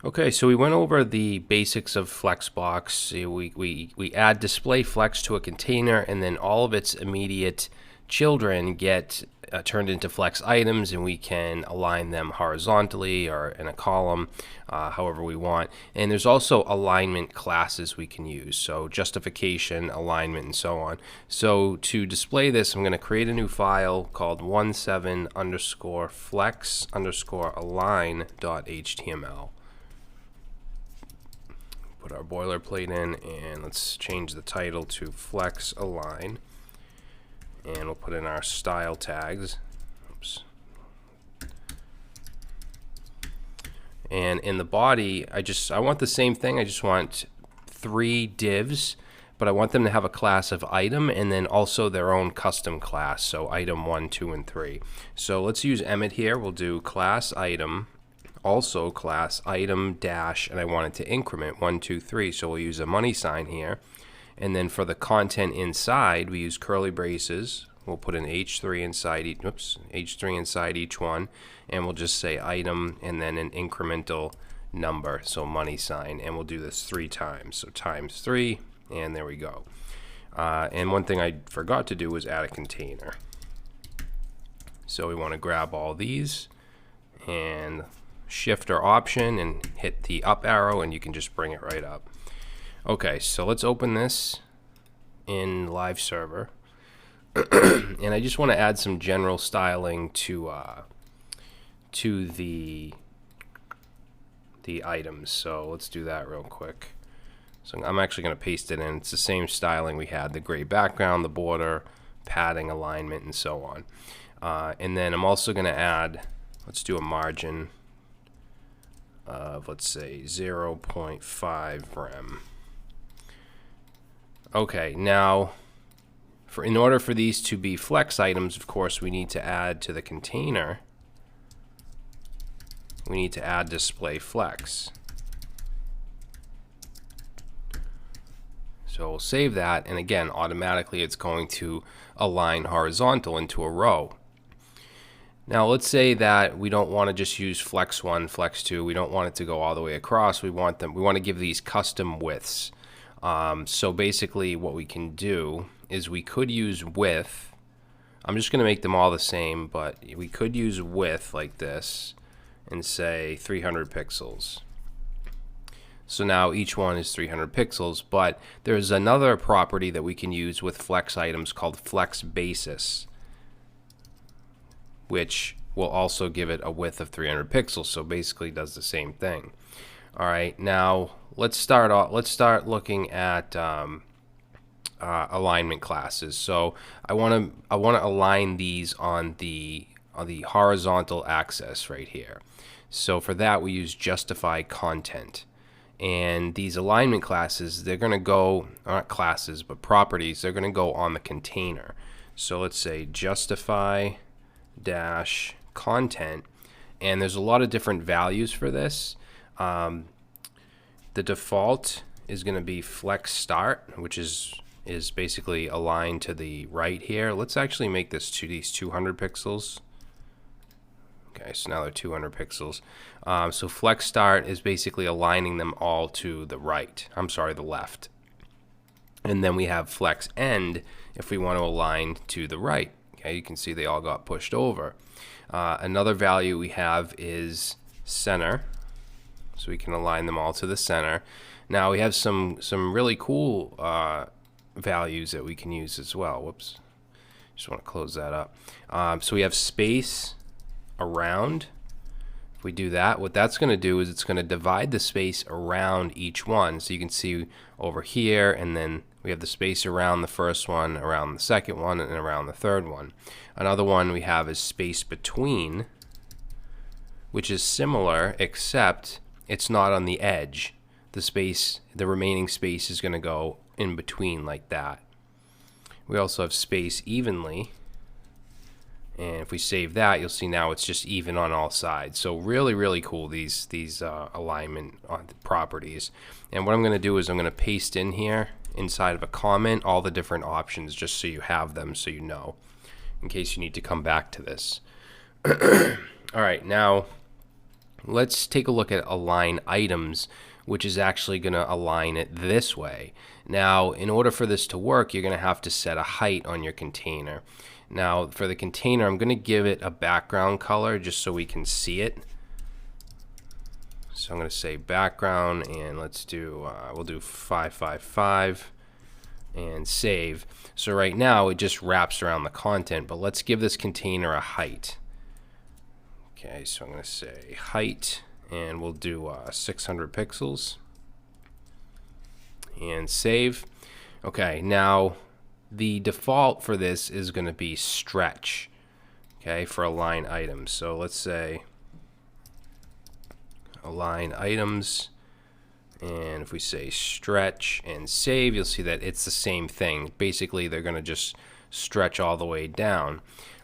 Okay, so we went over the basics of Flexbox. We add display flex to a container, and then all of its immediate children get turned into flex items, and we can align them horizontally or in a column, however we want. And there's also alignment classes we can use, so justification, alignment, and so on. So to display this, I'm going to create a new file called 17_flex_align.html. Put our boilerplate in, and let's change the title to flex align, and we'll put in our style tags. Oops. And in the body, I want the same thing. I just want 3 divs, but I want them to have a class of item and then also their own custom class, so item 1, 2, and 3. So let's use Emmet here. We'll do class item, also class item dash, and I want it to increment 1, 2, 3, so we'll use a money sign here. And then for the content inside, we use curly braces. We'll put an H3 inside each one, and we'll just say item and then an incremental number, so money sign, and we'll do this 3 times, so times 3, and there we go. And one thing I forgot to do was add a container. So we want to grab all these and Shift or Option and hit the up arrow, and you can just bring it right up. Okay, so let's open this in Live Server. And I just want to add some general styling to the items. So let's do that real quick. So I'm actually going to paste it in. It's the same styling we had: the gray background, the border, padding, alignment, and so on. And then I'm also going to add, let's do a margin of, let's say, 0.5 rem. Okay, now in order for these to be flex items, of course, we need to add to the container, we need to add display flex. So we'll save that, and again, automatically it's going to align horizontal into a row. Now let's say that we don't want to just use flex 1, flex 2. We don't want it to go all the way across. We want to give these custom widths. So basically what we can do is we could use width. I'm just going to make them all the same, but we could use width like this and say 300 pixels. So now each one is 300 pixels, but there's another property that we can use with flex items called flex basis, which will also give it a width of 300 pixels, so basically does the same thing. All right, now let's start looking at alignment classes. So I want to align these on the horizontal axis right here. So for that we use justify content. And these alignment classes, they're going to go, not classes, but properties, they're going to go on the container. So let's say justify dash content, and there's a lot of different values for this. The default is going to be flex start, which is basically aligned to the right here. Let's actually make this to these 200 pixels. Okay, so now they're 200 pixels. So flex start is basically aligning them all to the right. I'm sorry, the left. And then we have flex end if we want to align to the right. Okay, you can see they all got pushed over. Another value we have is center, so we can align them all to the center. Now we have some really cool values that we can use as well. Whoops, just want to close that up. So we have space around. If we do that, what that's going to do is it's going to divide the space around each one. So you can see over here, and then we have the space around the first one, around the second one, and around the third one. Another one we have is space between, which is similar, except it's not on the edge. The remaining space is going to go in between like that. We also have space evenly, and if we save that, you'll see now it's just even on all sides. So really cool, these alignment properties. And what I'm going to do is I'm going to paste in here inside of a comment all the different options, just so you have them, so you know, in case you need to come back to this. All right, now let's take a look at align items, which is actually going to align it this way. Now, in order for this to work, you're going to have to set a height on your container. Now, for the container, I'm going to give it a background color just so we can see it. So I'm going to say background, and let's do, we'll do 555 and save. So right now it just wraps around the content, but let's give this container a height. Okay, so I'm going to say height, and we'll do 600 pixels and save. Okay, now the default for this is going to be stretch, okay, for align items. So let's say align items, and if we say stretch and save, you'll see that it's the same thing. Basically, they're going to just stretch all the way down.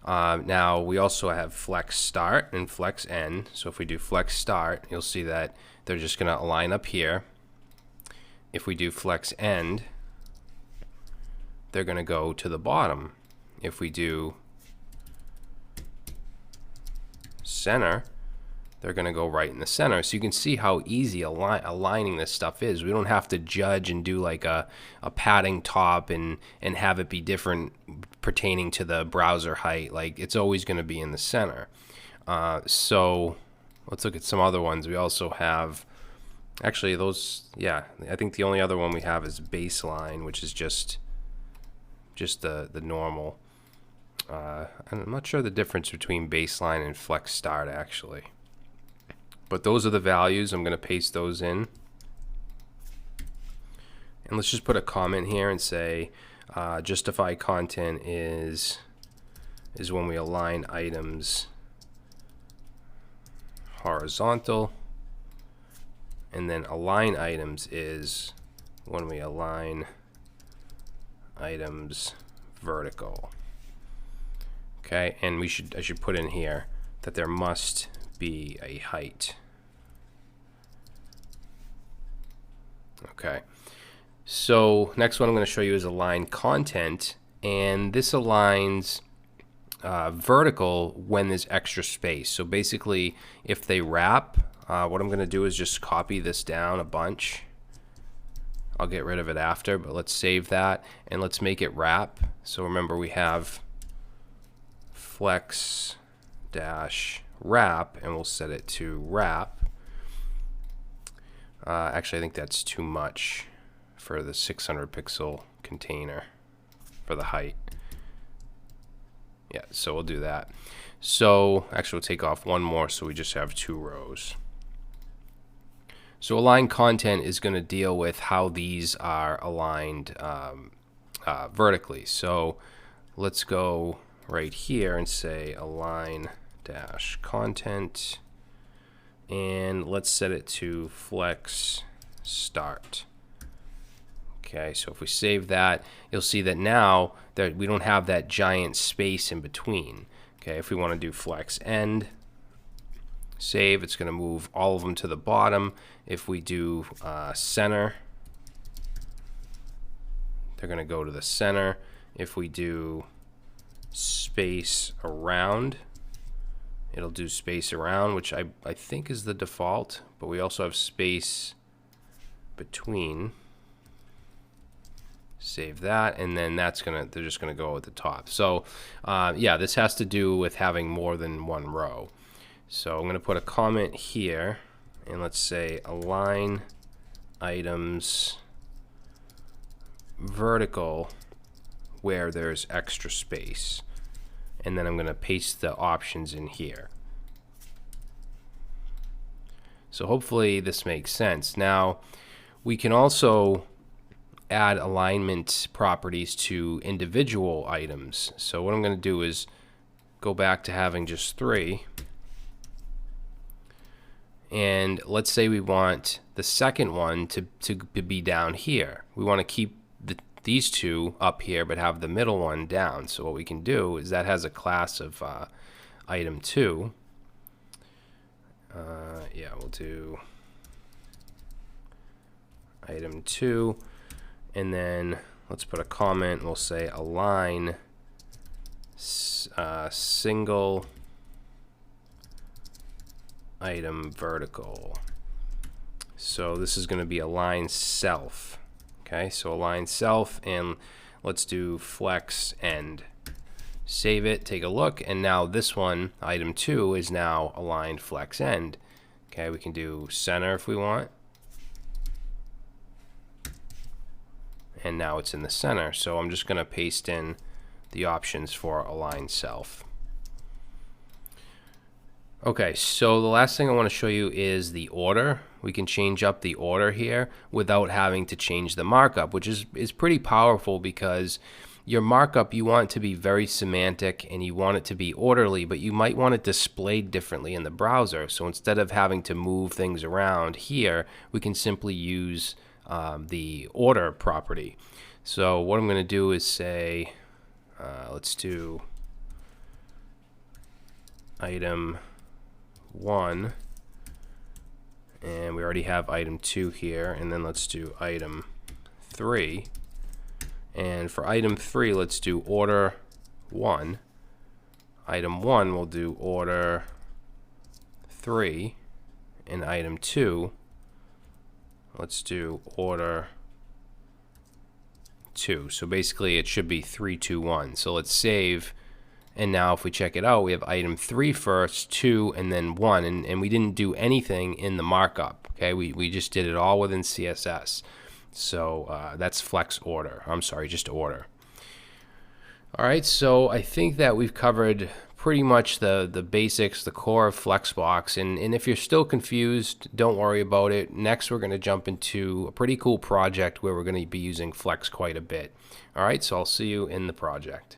Now, we also have flex start and flex end. So if we do flex start, you'll see that they're just going to align up here. If we do flex end, they're going to go to the bottom. If we do center, they're going to go right in the center. So you can see how easy aligning this stuff is. We don't have to judge and do like a padding top and have it be different pertaining to the browser height. Like, it's always going to be in the center. So let's look at some other ones. We also have, actually those, yeah, I think the only other one we have is baseline, which is just the normal. I'm not sure the difference between baseline and flex start actually. But those are the values. I'm going to paste those in. And let's just put a comment here and say justify content is when we align items horizontal, and then align items is when we align items vertical. Okay, and I should put in here that there must be a height. Okay, so next one I'm going to show you is align content, and this aligns vertical when there's extra space. So basically, if they wrap, what I'm going to do is just copy this down a bunch. I'll get rid of it after, but let's save that and let's make it wrap. So remember, we have flex dash wrap, and we'll set it to wrap. Actually, I think that's too much for the 600 pixel container for the height. Yeah, so we'll do that. So actually we'll take off one more, so we just have 2 rows. So align content is going to deal with how these are aligned vertically. So let's go right here and say align dash content, and let's set it to flex start. Okay, so if we save that, you'll see that now that we don't have that giant space in between. Okay, if we want to do flex end, save, it's going to move all of them to the bottom. If we do center, they're going to go to the center. If we do space around, it'll do space around, which I think is the default, but we also have space between. Save that, and then they're just gonna go at the top. So yeah, this has to do with having more than one row. So I'm gonna put a comment here, and let's say align items vertical where there's extra space, and then I'm gonna paste the options in here. So hopefully this makes sense. Now we can also add alignment properties to individual items. So what I'm going to do is go back to having just 3, and let's say we want the second one to be down here. We want to keep these 2 up here but have the middle one down. So what we can do is that has a class of item 2. Yeah, we'll do item 2. And then let's put a comment, and we'll say align single item vertical. So this is going to be align self. Okay, so align self, and let's do flex end. Save it, take a look, and now this one, item 2, is now aligned flex end. Okay, we can do center if we want. And now it's in the center. So I'm just going to paste in the options for align self. Okay, so the last thing I want to show you is the order. We can change up the order here without having to change the markup, which is pretty powerful, because your markup, you want it to be very semantic and you want it to be orderly, but you might want it displayed differently in the browser. So instead of having to move things around here, we can simply use the order property. So what I'm going to do is say, let's do item 1, and we already have item 2 here, and then let's do item 3, and for item 3 let's do order 1. Item 1 will do order 3, and item 2 let's do order 2. So basically it should be 3, 2, 1. So let's save. And now if we check it out, we have item 3 first, 2, and then 1. And we didn't do anything in the markup. Okay, we just did it all within CSS. So that's flex order. I'm sorry, just order. All right, so I think that we've covered pretty much the basics, the core of Flexbox. And if you're still confused, don't worry about it. Next, we're going to jump into a pretty cool project where we're going to be using Flex quite a bit. All right, so I'll see you in the project.